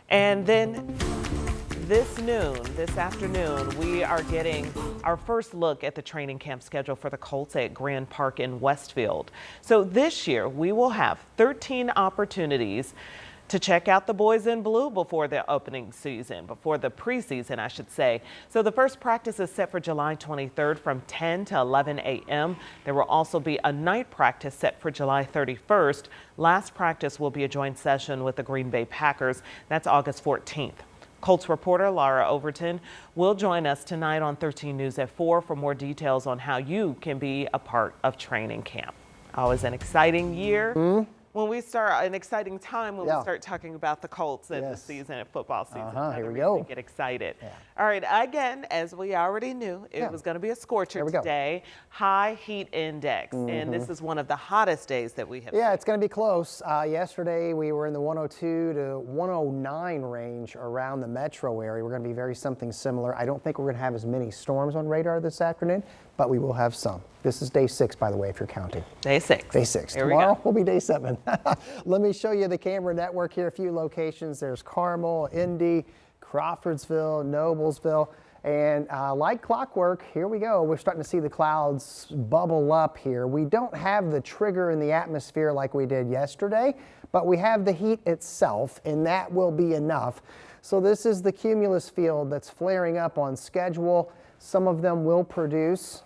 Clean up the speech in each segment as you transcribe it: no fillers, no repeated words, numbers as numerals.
And then this afternoon, we are getting our first look at the training camp schedule for the Colts at Grand Park in Westfield. So this year, we will have 13 opportunities to check out the boys in blue before the opening season, before the preseason, I should say. So the first practice is set for July 23rd from 10 to 11 a.m. There will also be a night practice set for July 31st. Last practice will be a joint session with the Green Bay Packers. That's August 14th. Colts reporter Laura Overton will join us tonight on 13 News at 4 for more details on how you can be a part of training camp. Always an exciting year. When we start, an exciting time when we start talking about the Colts and the season, football season. Here we go. Get excited. All right, again, as we already knew, it was going to be a scorcher today. High heat index, and this is one of the hottest days that we have seen. It's going to be close. Yesterday, we were in the 102 to 109 range around the metro area. We're going to be very something similar. I don't think we're going to have as many storms on radar this afternoon, but we will have some. This is day 6, by the way, if you're counting. Day 6. Day 6. Here Tomorrow will be day 7. Let me show you the camera network here. A few locations. There's Carmel, Indy, Crawfordsville, Noblesville. And like clockwork, here we go. We're starting to see the clouds bubble up here. We don't have the trigger in the atmosphere like we did yesterday, but we have the heat itself, and that will be enough. So this is the cumulus field that's flaring up on schedule. Some of them will produce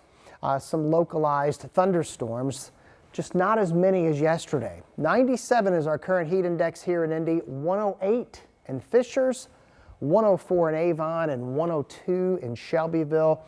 some localized thunderstorms, just not as many as yesterday. 97 is our current heat index here in Indy, 108 in Fishers, 104 in Avon, and 102 in Shelbyville.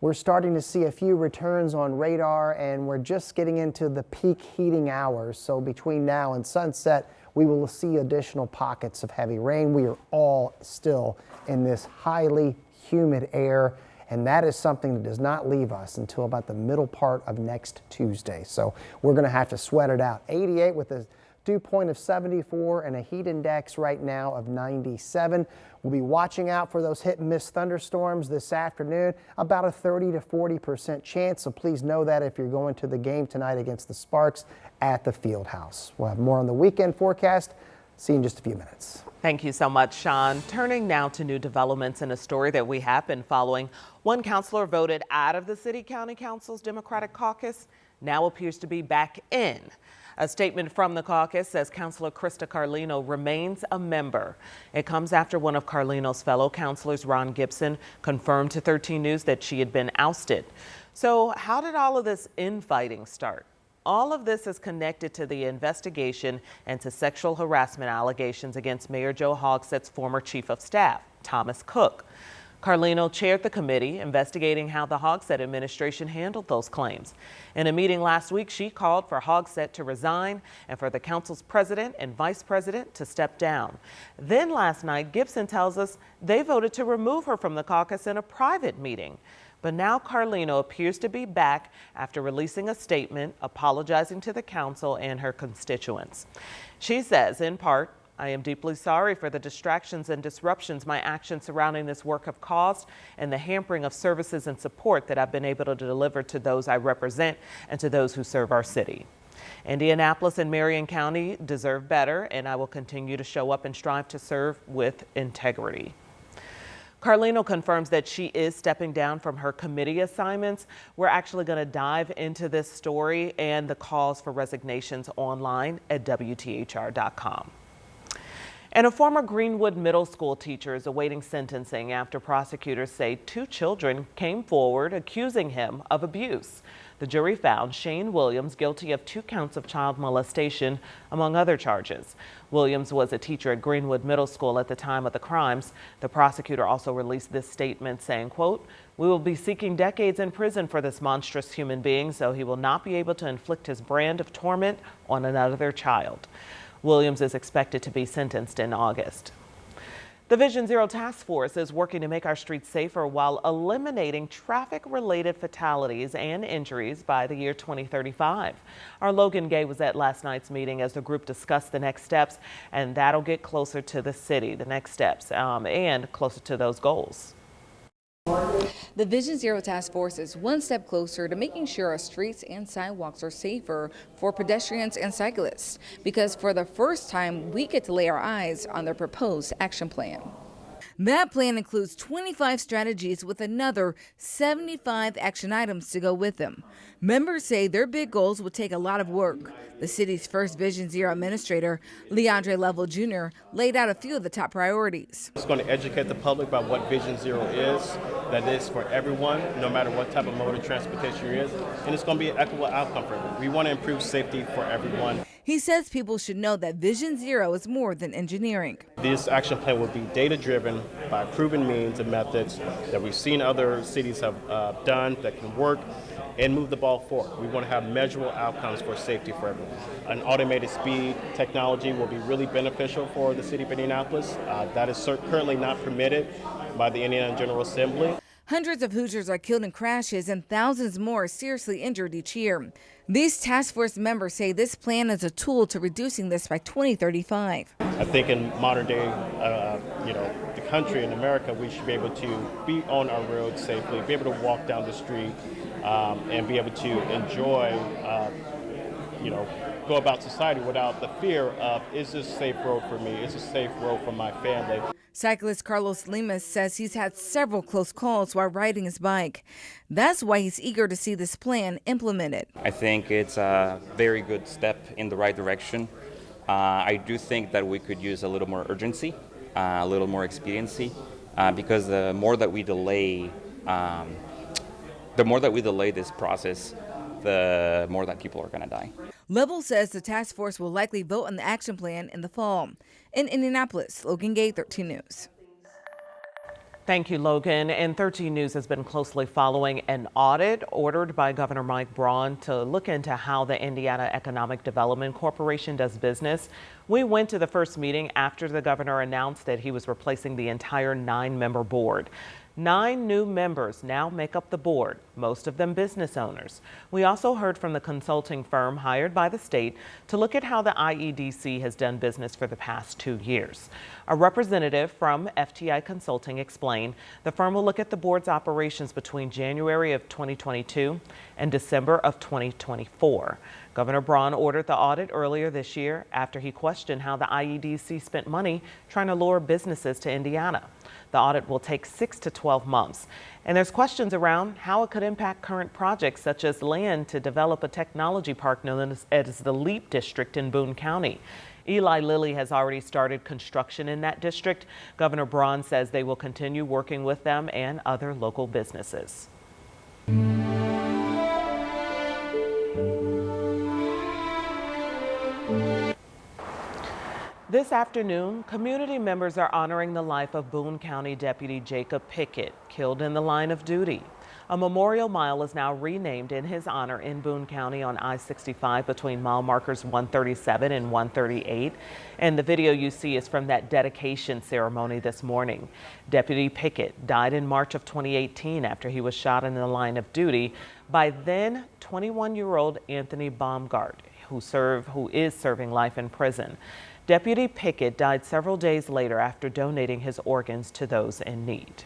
We're starting to see a few returns on radar, and we're just getting into the peak heating hours. So between now and sunset, we will see additional pockets of heavy rain. We are all still in this highly humid air, and that is something that does not leave us until about the middle part of next Tuesday. So we're going to have to sweat it out. 88 with a dew point of 74 and a heat index right now of 97. We'll be watching out for those hit and miss thunderstorms this afternoon, about a 30 to 40% chance. So please know that if you're going to the game tonight against the Sparks at the Fieldhouse. We'll have more on the weekend forecast. See you in just a few minutes. Thank you so much, Sean. Turning now to new developments in a story that we have been following. One counselor voted out of the City County Council's Democratic caucus now appears to be back in. A statement from the caucus says Councilor Krista Carlino remains a member. It comes after one of Carlino's fellow councilors, Ron Gibson, confirmed to 13 News that she had been ousted. So how did all of this infighting start? All of this is connected to the investigation and to sexual harassment allegations against Mayor Joe Hogsett's former chief of staff, Thomas Cook. Carlino chaired the committee investigating how the Hogsett administration handled those claims. In a meeting last week, she called for Hogsett to resign and for the council's president and vice president to step down. Then last night, Gibson tells us they voted to remove her from the caucus in a private meeting. But now Carlino appears to be back after releasing a statement apologizing to the council and her constituents. She says, in part, "I am deeply sorry for the distractions and disruptions my actions surrounding this work have caused and the hampering of services and support that I've been able to deliver to those I represent and to those who serve our city. Indianapolis and Marion County deserve better, and I will continue to show up and strive to serve with integrity." Carlino confirms that she is stepping down from her committee assignments. We're actually going to dive into this story and the calls for resignations online at WTHR.com. And a former Greenwood Middle School teacher is awaiting sentencing after prosecutors say 2 children came forward accusing him of abuse. The jury found Shane Williams guilty of 2 counts of child molestation, among other charges. Williams was a teacher at Greenwood Middle School at the time of the crimes. The prosecutor also released this statement saying, quote, "We will be seeking decades in prison for this monstrous human being, so he will not be able to inflict his brand of torment on another child." Williams is expected to be sentenced in August. The Vision Zero Task Force is working to make our streets safer while eliminating traffic-related fatalities and injuries by the year 2035. Our Logan Gay was at last night's meeting as the group discussed the next steps, and that'll get closer to the city, the next steps, and closer to those goals. The Vision Zero Task Force is one step closer to making sure our streets and sidewalks are safer for pedestrians and cyclists, because for the first time, we get to lay our eyes on their proposed action plan. That plan includes 25 strategies with another 75 action items to go with them. Members say their big goals would take a lot of work. The city's first Vision Zero administrator, Leandre Lovell Jr., laid out a few of the top priorities. It's going to educate the public about what Vision Zero is, that is for everyone, no matter what type of mode of transportation you're in, and it's going to be an equitable outcome for everyone. We want to improve safety for everyone. He says people should know that Vision Zero is more than engineering. This action plan will be data-driven by proven means and methods that we've seen other cities have done that can work and move the ball forward. We want to have measurable outcomes for safety for everyone. An automated speed technology will be really beneficial for the city of Indianapolis. That is currently not permitted by the Indiana General Assembly. Hundreds of Hoosiers are killed in crashes and thousands more are seriously injured each year. These task force members say this plan is a tool to reducing this by 2035. I think in modern day, the country in America, we should be able to be on our roads safely, be able to walk down the street, and be able to enjoy, go about society without the fear of, is this a safe road for me? Is this a safe road for my family? Cyclist Carlos Lemus says he's had several close calls while riding his bike. That's why he's eager to see this plan implemented. I think it's a very good step in the right direction. I do think that we could use a little more urgency, a little more expediency, because the more that we delay this process, the more that people are going to die. Lovell says the task force will likely vote on the action plan in the fall. In Indianapolis, Logan Gay, 13 News. Thank you, Logan. And 13 News has been closely following an audit ordered by Governor Mike Braun to look into how the Indiana Economic Development Corporation does business. We went to the first meeting after the governor announced that he was replacing the entire 9-member board. 9 new members now make up the board, most of them business owners. We also heard from the consulting firm hired by the state to look at how the IEDC has done business for the past 2 years. A representative from FTI Consulting explained the firm will look at the board's operations between January of 2022 and December of 2024. Governor Braun ordered the audit earlier this year after he questioned how the IEDC spent money trying to lure businesses to Indiana. The audit will take 6 to 12 months. And there's questions around how it could impact current projects such as land to develop a technology park known as the LEAP District in Boone County. Eli Lilly has already started construction in that district. Governor Braun says they will continue working with them and other local businesses. This afternoon, community members are honoring the life of Boone County Deputy Jacob Pickett, killed in the line of duty. A memorial mile is now renamed in his honor in Boone County on I-65 between mile markers 137 and 138. And the video you see is from that dedication ceremony this morning. Deputy Pickett died in March of 2018 after he was shot in the line of duty by then 21-year-old Anthony Baumgart, who is serving life in prison. Deputy Pickett died several days later after donating his organs to those in need.